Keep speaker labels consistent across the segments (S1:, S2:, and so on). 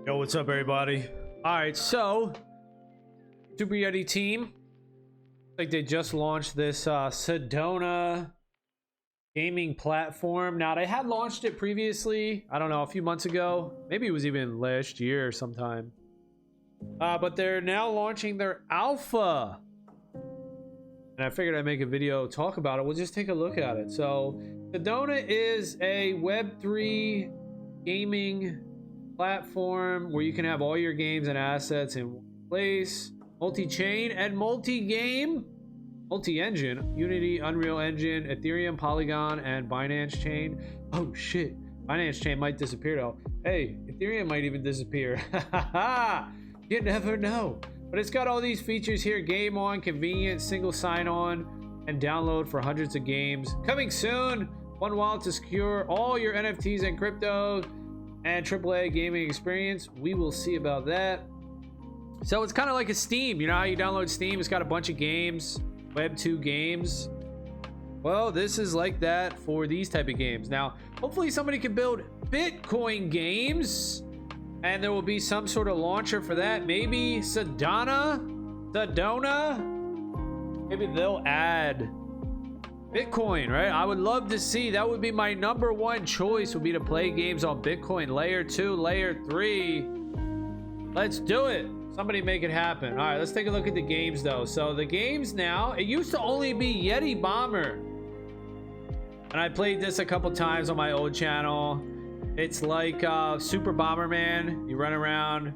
S1: Yo, what's up, everybody? All right, so SuperYeti team, like they just launched this Seddona gaming platform. Now they had launched it previously, I don't know, a few months ago, maybe it was even last year or sometime, but they're now launching their alpha, and I figured I'd make a video talk about it. We'll just take a look at it. So Seddona is a web3 gaming platform where you can have all your games and assets in one place, multi-chain and multi-game, multi-engine, Unity, Unreal Engine, Ethereum, Polygon, and Binance Chain. Oh shit, Binance Chain might disappear though. Hey, Ethereum might even disappear. You never know. But it's got all these features here: game on, convenient, single sign-on, and download for hundreds of games. Coming soon, one wallet to secure all your NFTs and crypto, and AAA gaming experience. We will see about that. So it's kind of like a Steam. You know how you download Steam? It's got a bunch of games, web 2 games. Well, this is like that for these type of games. Now, hopefully somebody can build Bitcoin games, and there will be some sort of launcher for that. Maybe Seddona, maybe they'll add Bitcoin, right? I would love to see. That would be my number one choice, would be to play games on Bitcoin. Layer 2, layer 3. Let's do it. Somebody make it happen. All right, let's take a look at the games though. So the games now, it used to only be Yeti Bomber, and I played this a couple times on my old channel. It's like Super Bomberman. You run around.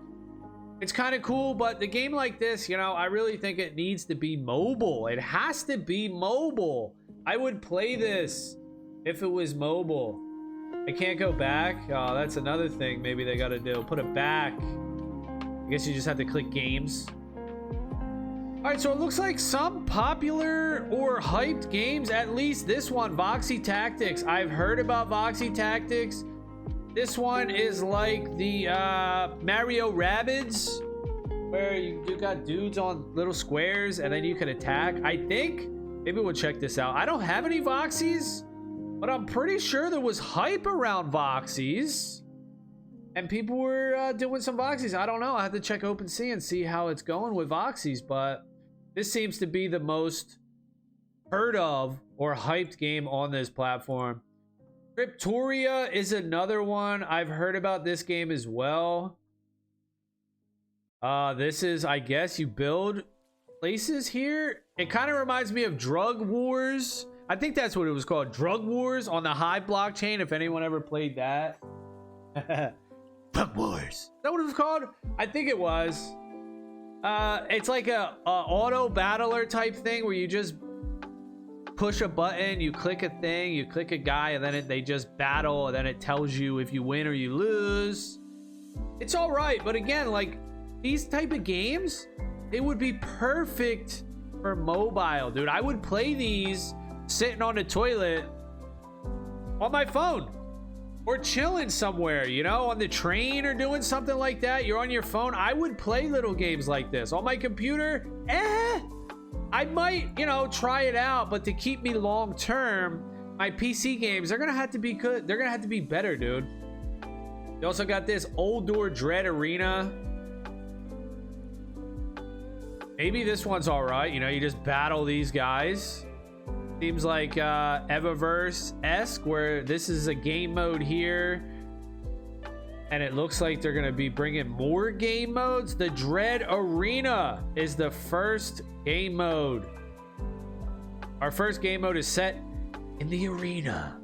S1: It's kind of cool, but the game like this, you know, I really think it needs to be mobile. It has to be mobile. I would play this if it was mobile. I can't go back. Oh, that's another thing maybe they got to do. Put it back. I guess you just have to click games. All right, so it looks like some popular or hyped games, at least this one, Voxy Tactics. I've heard about Voxy Tactics. This one is like the Mario Rabbids, where you got dudes on little squares and then you can attack. I think maybe we'll check this out. I don't have any Voxies, but I'm pretty sure there was hype around Voxies and people were doing some Voxies. I don't know. I have to check OpenSea and see how it's going with Voxies, but this seems to be the most heard of or hyped game on this platform. Cryptoria is another one. I've heard about this game as well. This is, I guess, you build places here. It kind of reminds me of Drug Wars. I think that's what it was called, Drug Wars, on the Hive blockchain, if anyone ever played that. Drug Wars. Is that what it was called? I think it was. It's like a auto battler type thing where you just push a button, you click a thing, you click a guy, and then they just battle, and then it tells you if you win or you lose. It's all right, but again, like these type of games, it would be perfect for mobile, dude. I would play these sitting on the toilet on my phone or chilling somewhere, you know, on the train or doing something like that. You're on your phone. I would play little games like this on my computer. I might, you know, try it out, but to keep me long term, my PC games, they're gonna have to be good. They're gonna have to be better, dude. You also got this Old Door Dread Arena. Maybe this one's all right. You know, you just battle these guys. Seems like Eververse-esque, where this is a game mode here, and it looks like they're gonna be bringing more game modes. The Dread Arena is the first game mode. Our first game mode is set in the arena.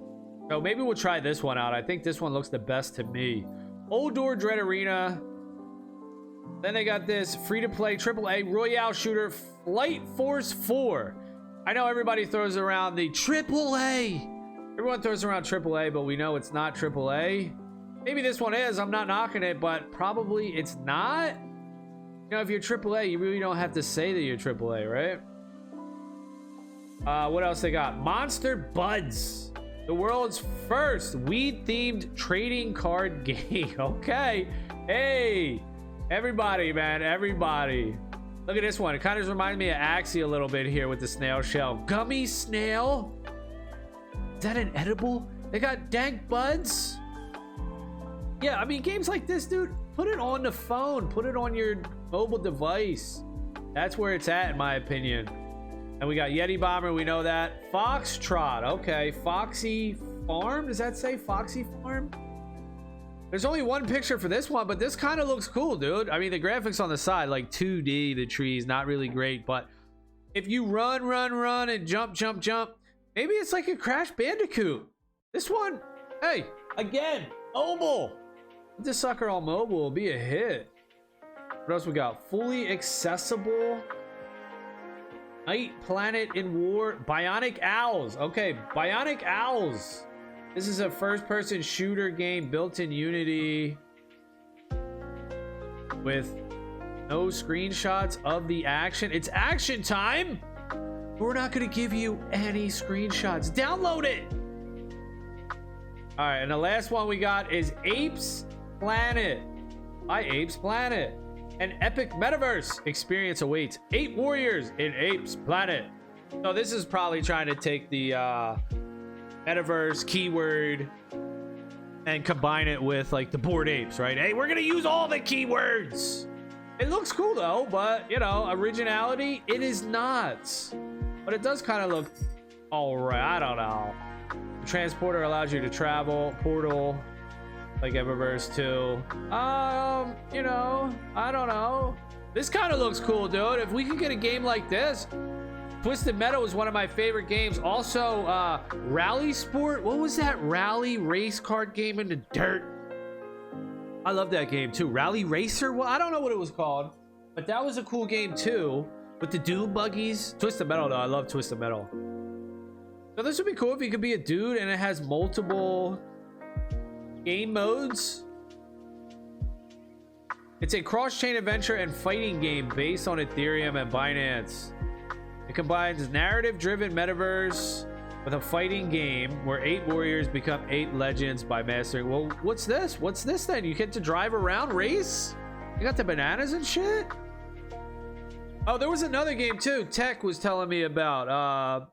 S1: So maybe we'll try this one out. I think this one looks the best to me. Old Door Dread Arena. Then they got this free-to-play AAA Royale shooter, Flight Force 4. I know everybody throws around the AAA. Everyone throws around AAA, but we know it's not AAA. Maybe this one is. I'm not knocking it, but probably it's not. You know, if you're AAA, you really don't have to say that you're AAA, right? What else they got? Monster Buds, the world's first weed-themed trading card game. Okay. Hey, everybody, man, everybody. Look at this one. It kind of reminds me of Axie a little bit here with the snail shell. Gummy snail? Is that an edible? They got dank buds. Yeah, I mean, games like this, dude, put it on the phone. Put it on your mobile device. That's where it's at, in my opinion. And we got Yeti Bomber. We know that. Foxtrot. Okay. Foxy Farm. Does that say Foxy Farm? There's only one picture for this one, but this kind of looks cool, dude. I mean, the graphics on the side, like 2D, the trees, not really great. But if you run, and jump, maybe it's like a Crash Bandicoot. This one, hey, again, mobile. This sucker on mobile will be a hit. What else we got? Fully accessible. Night Planet in War. Bionic Owls. Okay, Bionic Owls. This is a first-person shooter game built in Unity with no screenshots of the action. It's action time. We're not going to give you any screenshots. Download it. All right, and the last one we got is Apes Planet by Apes Planet. An epic metaverse experience awaits. 8 warriors in Apes Planet. So this is probably trying to take the metaverse keyword and combine it with like the Bored Apes, right? Hey, we're gonna use all the keywords. It looks cool though, but you know, originality, it is not. But it does kind of look all right. I don't know. The transporter allows you to travel. Portal, like Eververse 2. You know, I don't know. This kind of looks cool, dude. If we could get a game like this. Twisted Metal is one of my favorite games. Also, Rally Sport. What was that rally race card game in the dirt? I love that game too. Rally Racer? Well, I don't know what it was called, but that was a cool game too. With the dude buggies. Twisted Metal though. I love Twisted Metal. So this would be cool if you could be a dude and it has multiple game modes. It's a cross-chain adventure and fighting game based on Ethereum and Binance. It combines narrative-driven metaverse with a fighting game where 8 warriors become 8 legends by mastering. Well, what's this? What's this then? You get to drive around, race? You got the bananas and shit? Oh, there was another game too. Tech was telling me about.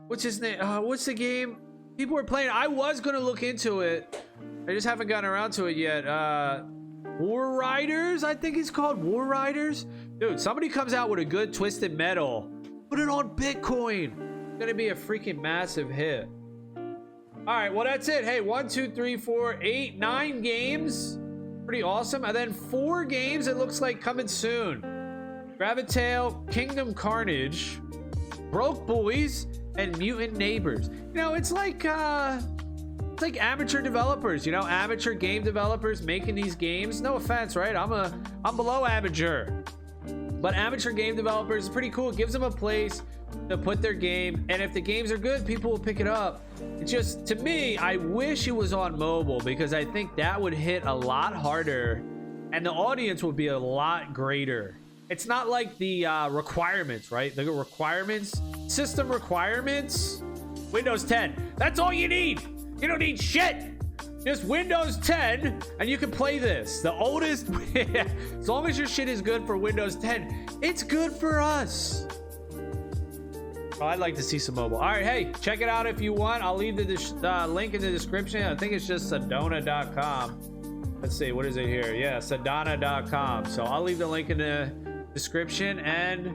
S1: What's his name? What's the game? People were playing. I was gonna look into it. I just haven't gotten around to it yet. War Riders, I think it's called. War Riders. Dude, somebody comes out with a good Twisted Metal. Put it on Bitcoin. It's gonna be a freaking massive hit. All right, well, that's it. Hey, 1, 2, 3, 4, 8, 9 games. Pretty awesome. And then 4 games, it looks like, coming soon. Gravitail, Kingdom Carnage, Broke Boys, and Mutant Neighbors. You know, it's like amateur developers, you know, amateur game developers making these games. No offense, right? I'm below amateur. But amateur game developers is pretty cool. It gives them a place to put their game, and if the games are good, people will pick it up. It's just, to me, I wish it was on mobile because I think that would hit a lot harder and the audience would be a lot greater. It's not like the requirements, right? The requirements, system requirements, Windows 10. That's all you need. You don't need shit. Just Windows 10 and you can play this. The oldest, as long as your shit is good for Windows 10, it's good for us. Oh, I'd like to see some mobile. All right, hey, check it out if you want. I'll leave the link in the description. I think it's just Seddona.com. Let's see, what is it here? Yeah, Seddona.com. So I'll leave the link in the description and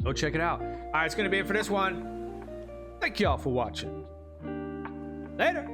S1: go check it out. All right, it's gonna be it for this one. Thank y'all for watching. Later.